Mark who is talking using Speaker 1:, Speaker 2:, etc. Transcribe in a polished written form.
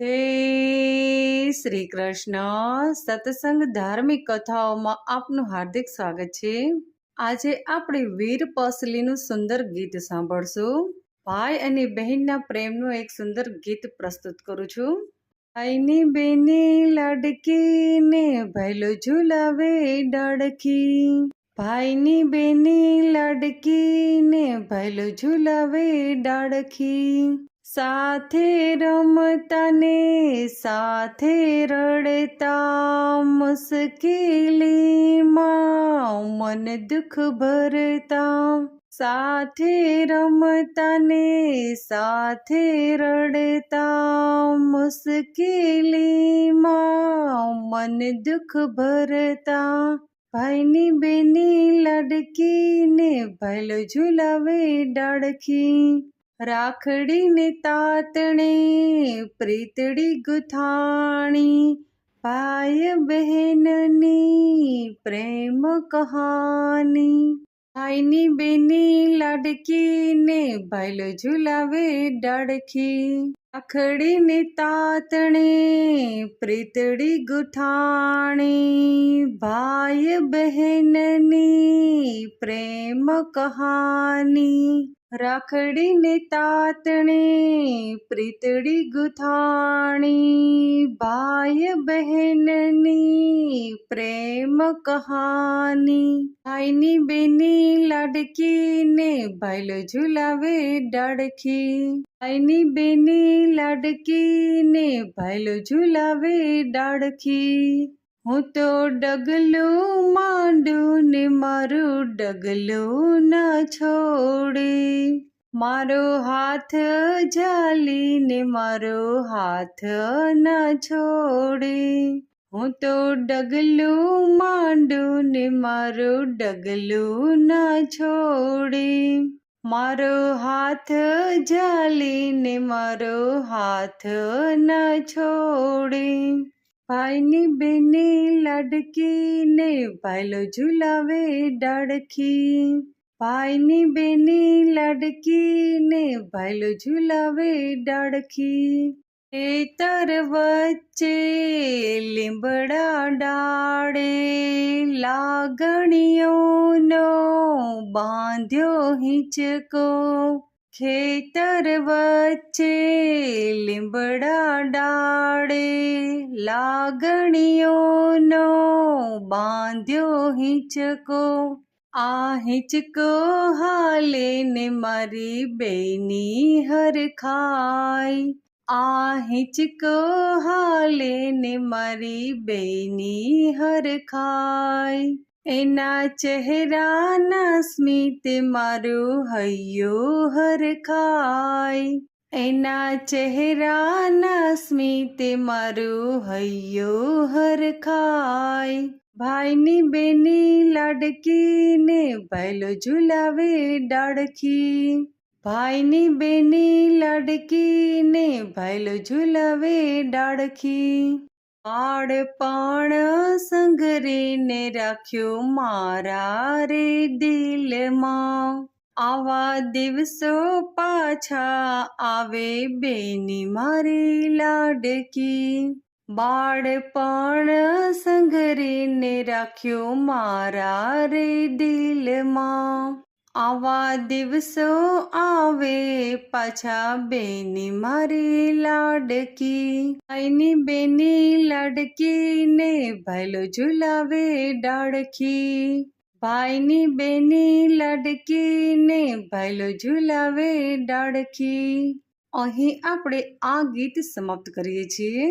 Speaker 1: હે શ્રી કૃષ્ણ સત્સંગ ધાર્મિક કથાઓમાં આપનું હાર્દિક સ્વાગત છે। આજે આપણે વીર પસલીનું સુંદર ગીત સાંભળશું। ભાઈ અને બહેનના પ્રેમનું એક સુંદર ગીત પ્રસ્તુત કરું છું। ભાઈની બેની લાડકી ને ભૈલો ઝુલાવે ડાળખી, ભાઈની બેની લાડકી ને ભૈલો ઝુલાવે ડાળખી, સાથે રમતા ને સાથે રડતા, મુશ્કેલીમાં મન દુઃખ ભરતા, સાથે રમતા ને સાથે રડતા, મુશ્કેલીમાં મન દુઃખ ભરતા, ભાઈની બેની લાડકી ને ભૈલો ઝુલાવે ડાળખી, રાખડીને તાતણે પ્રીતડી ગુથાણી, ભાઈ બહેનની પ્રેમ કહાની, ભાઈની બેની લાડકી ને ભૈલો ઝુલાવે ડાળખી, રાખડીને તાતણે પ્રીતડી ગુથાણી, ભાઈ બહેનની પ્રેમ કહાની, રાખડીને તાતણે પ્રીતડી ગુથાણી, ભાઈ બહેનની પ્રેમ કહાની, ભાઈની બેની લાડકી ને ભૈલો ઝુલાવે ડાળખી, ભાઈની બેની લાડકી ને ભૈલો ઝુલાવે ડાળખી, હું તો ડગલું માંડું ને મારું ડગલું ના છોડે, મારો હાથ ઝાલીને મારો હાથ ના છોડે, હું તો ડગલું માંડું ને મારું ડગલું ના છોડે, મારો હાથ ઝાલીને મારો હાથ ના છોડે, ભાઈની બેની લાડકી ને ભૈલો ઝુલાવે ડાળખી, ભાઈની બેની લાડકી ને ભૈલો ઝુલાવે ડાળખી, ખેતર વચ્ચે લીંબડા ડાળે લાગણીઓનો બાંધ્યો હિંચકો, ખેતર વચ્ચે લીંબડા ડાળે લાગણીઓનો બાંધ્યો હિંચકો, આ હિંચકો હાલે ને મારી બેની હરખાય, આ હિંચકો હાલે ને મારી બેની હરખાય, એના ચહેરાના સ્મિત મારું હૈયું હરખાય, એના ચહેરાના સ્મિત મારું હૈયું હરખાય, ભાઈની બેની લાડકી ને ભૈલો ઝુલાવે ડાળખી, ભાઈની બેની લાડકી ને ભૈલો ઝુલાવે ડાળખી, બાળપણ સંઘરીને રાખ્યો મારા રે દિલમાં, આવા દિવસો પાછા આવે બેની મારી લાડકી, બાળપણ સંઘરીને રાખ્યો મારા રે દિલમાં, આવા દિવસો આવે પાછા બેની મારી લાડકી, ભાઈની બેની લાડકી ને ભૈલો ઝુલાવે ડાળખી, ભાઈની બેની લાડકી ને ભૈલો ઝુલાવે ડાળખી। અહીં આપણે આ ગીત સમાપ્ત કરીએ છીએ।